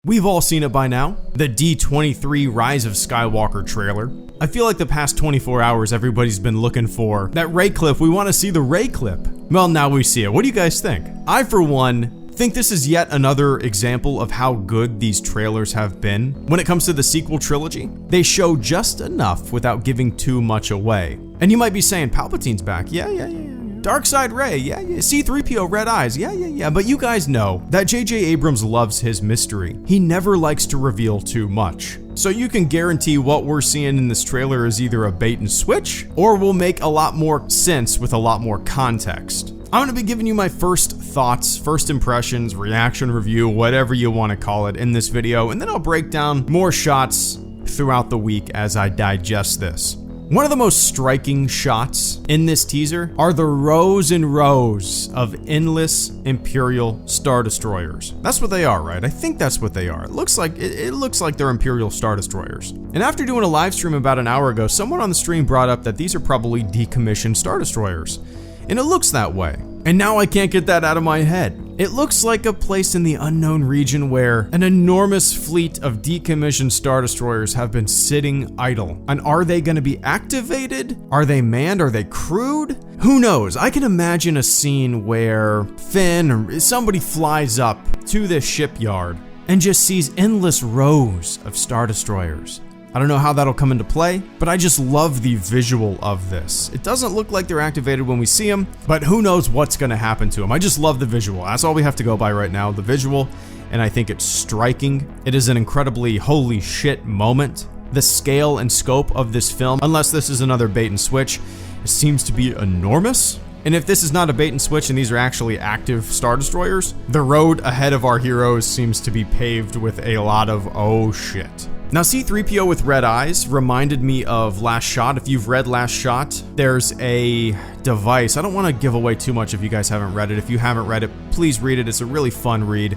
We've all seen it by now, the D23 Rise of Skywalker trailer. I feel like the past 24 hours everybody's been looking for that Rey clip. We want to see the Rey clip. Well, now we see it. What do you guys think? I, for one, think this is yet another example of how good these trailers have been. When it comes to the sequel trilogy, they show just enough without giving too much away. And you might be saying, Palpatine's back. Yeah. Dark Side Rey, yeah. C-3PO, red eyes, yeah. But you guys know that J.J. Abrams loves his mystery. He never likes to reveal too much. So you can guarantee what we're seeing in this trailer is either a bait and switch, or will make a lot more sense with a lot more context. I'm gonna be giving you my first thoughts, first impressions, reaction review, whatever you wanna call it in this video, and then I'll break down more shots throughout the week as I digest this. One of the most striking shots in this teaser are the rows and rows of endless Imperial Star Destroyers. That's what they are, right? I think that's what they are. It looks like they're Imperial Star Destroyers. And after doing a live stream about an hour ago, someone on the stream brought up that these are probably decommissioned Star Destroyers. And it looks that way. And now I can't get that out of my head. It looks like a place in the unknown region where an enormous fleet of decommissioned Star Destroyers have been sitting idle. And are they going to be activated? Are they manned? Are they crewed? Who knows? I can imagine a scene where Finn or somebody flies up to this shipyard and just sees endless rows of Star Destroyers. I don't know how that'll come into play, but I just love the visual of this. It doesn't look like they're activated when we see them, but who knows what's gonna happen to them. I just love the visual. That's all we have to go by right now, the visual, and I think it's striking. It is an incredibly holy shit moment. The scale and scope of this film, unless this is another bait and switch, seems to be enormous. And if this is not a bait and switch and these are actually active Star Destroyers, the road ahead of our heroes seems to be paved with a lot of oh shit. Now, C-3PO with red eyes reminded me of Last Shot. If you've read Last Shot, there's a device. I don't want to give away too much if you guys haven't read it. If you haven't read it, please read it. It's a really fun read.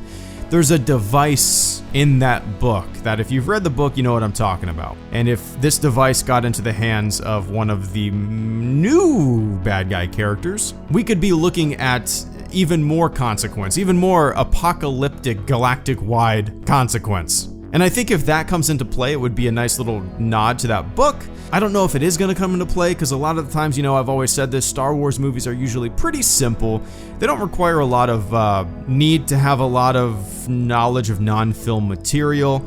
There's a device in that book that if you've read the book, you know what I'm talking about. And if this device got into the hands of one of the new bad guy characters, we could be looking at even more consequence, even more apocalyptic, galactic-wide consequence. And I think if that comes into play, it would be a nice little nod to that book. I don't know if it is going to come into play, because a lot of the times, you know, I've always said this, Star Wars movies are usually pretty simple. They don't require a lot of need to have a lot of knowledge of non-film material.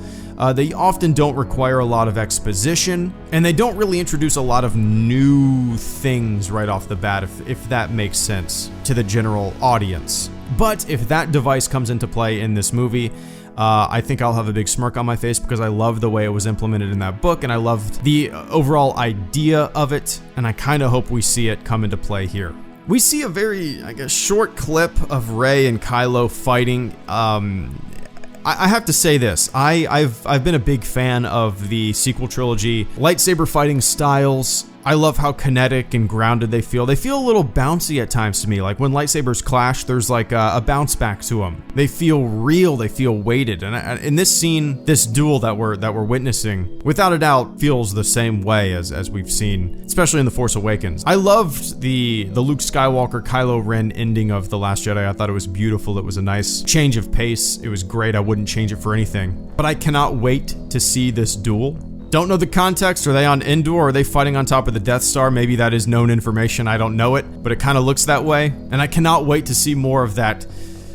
They often don't require a lot of exposition, and they don't really introduce a lot of new things right off the bat, if that makes sense to the general audience. But if that device comes into play in this movie, I think I'll have a big smirk on my face because I love the way it was implemented in that book, and I loved the overall idea of it, and I kind of hope we see it come into play here. We see a very, I guess, short clip of Rey and Kylo fighting. I have to say this, I've been a big fan of the sequel trilogy lightsaber fighting styles. I love how kinetic and grounded they feel. They feel a little bouncy at times to me. Like when lightsabers clash, there's like a bounce back to them. They feel real, they feel weighted. And in this scene, this duel that we're witnessing, without a doubt, feels the same way as we've seen, especially in The Force Awakens. I loved the Luke Skywalker, Kylo Ren ending of The Last Jedi. I thought it was beautiful. It was a nice change of pace. It was great. I wouldn't change it for anything. But I cannot wait to see this duel. Don't know the context. Are they on Endor? Are they fighting on top of the Death Star? Maybe that is known information. I don't know it, but it kind of looks that way. And I cannot wait to see more of that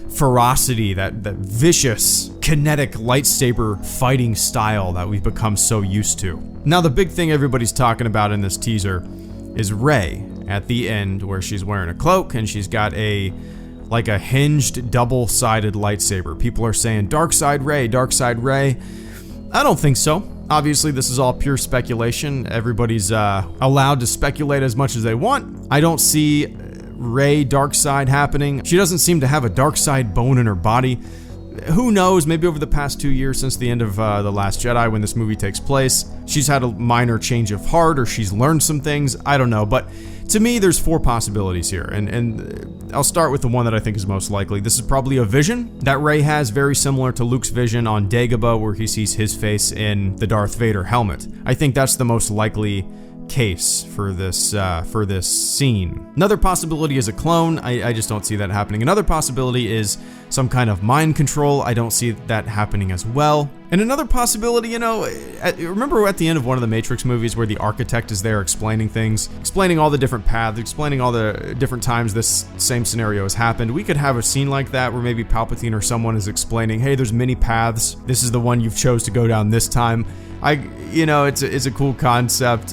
ferocity, that vicious, kinetic lightsaber fighting style that we've become so used to. Now, the big thing everybody's talking about in this teaser is Rey at the end, where she's wearing a cloak and she's got like a hinged double-sided lightsaber. People are saying Dark Side Rey, Dark Side Rey. I don't think so. Obviously, this is all pure speculation. Everybody's allowed to speculate as much as they want. I don't see Rey dark side happening. She doesn't seem to have a dark side bone in her body. Who knows, maybe over the past 2 years since the end of The Last Jedi, when this movie takes place, she's had a minor change of heart or she's learned some things. I don't know, but to me, there's 4 possibilities here, and I'll start with the one that I think is most likely. This is probably a vision that Rey has, very similar to Luke's vision on Dagobah, where he sees his face in the Darth Vader helmet. I think that's the most likely case for this scene. Another possibility is a clone. I just don't see that happening. Another possibility is some kind of mind control. I don't see that happening as well. And another possibility, you know, remember at the end of one of the Matrix movies where the architect is there explaining things, explaining all the different paths, explaining all the different times this same scenario has happened. We could have a scene like that where maybe Palpatine or someone is explaining, hey, there's many paths. This is the one you've chose to go down this time. You know, it's a cool concept.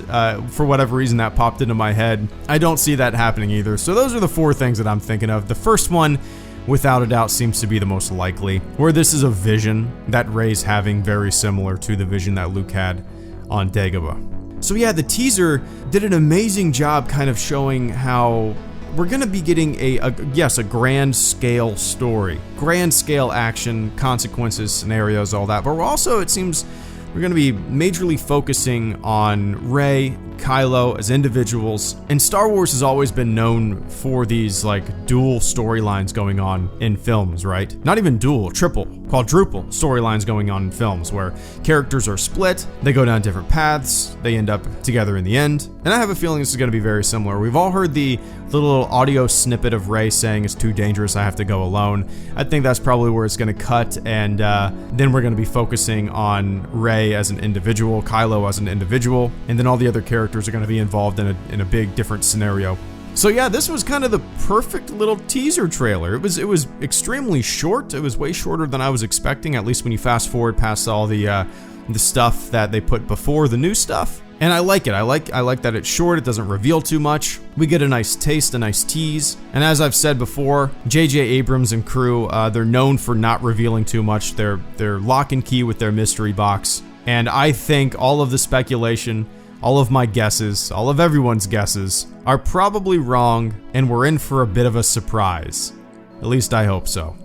For whatever reason that popped into my head. I don't see that happening either. So those are the 4 things that I'm thinking of. The first one, without a doubt, seems to be the most likely, where this is a vision that Rey's having very similar to the vision that Luke had on Dagobah. So yeah, the teaser did an amazing job kind of showing how we're going to be getting a grand scale story, grand scale action, consequences, scenarios, all that. But we're also, it seems, we're going to be majorly focusing on Rey, Kylo as individuals, and Star Wars has always been known for these like dual storylines going on in films, right? Not even dual, triple, quadruple storylines going on in films where characters are split, they go down different paths, they end up together in the end. And I have a feeling this is going to be very similar. We've all heard the little audio snippet of Rey saying it's too dangerous, I have to go alone. I think that's probably where it's going to cut, and then we're going to be focusing on Rey as an individual, Kylo as an individual, and then all the other characters are going to be involved in a big different scenario. So yeah, this was kind of the perfect little teaser trailer. It was extremely short. It was way shorter than I was expecting, at least when you fast forward past all the stuff that they put before the new stuff. And I like it. I like that it's short. It doesn't reveal too much. We get a nice taste, a nice tease. And as I've said before, J.J. Abrams and crew, they're known for not revealing too much. They're lock and key with their mystery box. And I think all of the speculation, all of my guesses, all of everyone's guesses are probably wrong, and we're in for a bit of a surprise. At least I hope so.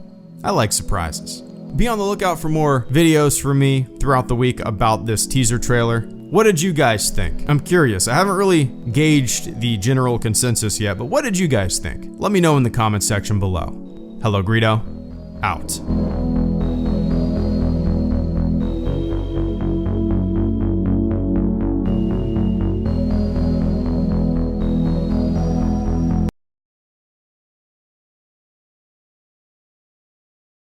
I like surprises. Be on the lookout for more videos from me throughout the week about this teaser trailer. What did you guys think? I'm curious. I haven't really gauged the general consensus yet, but what did you guys think? Let me know in the comments section below. HelloGreedo, out.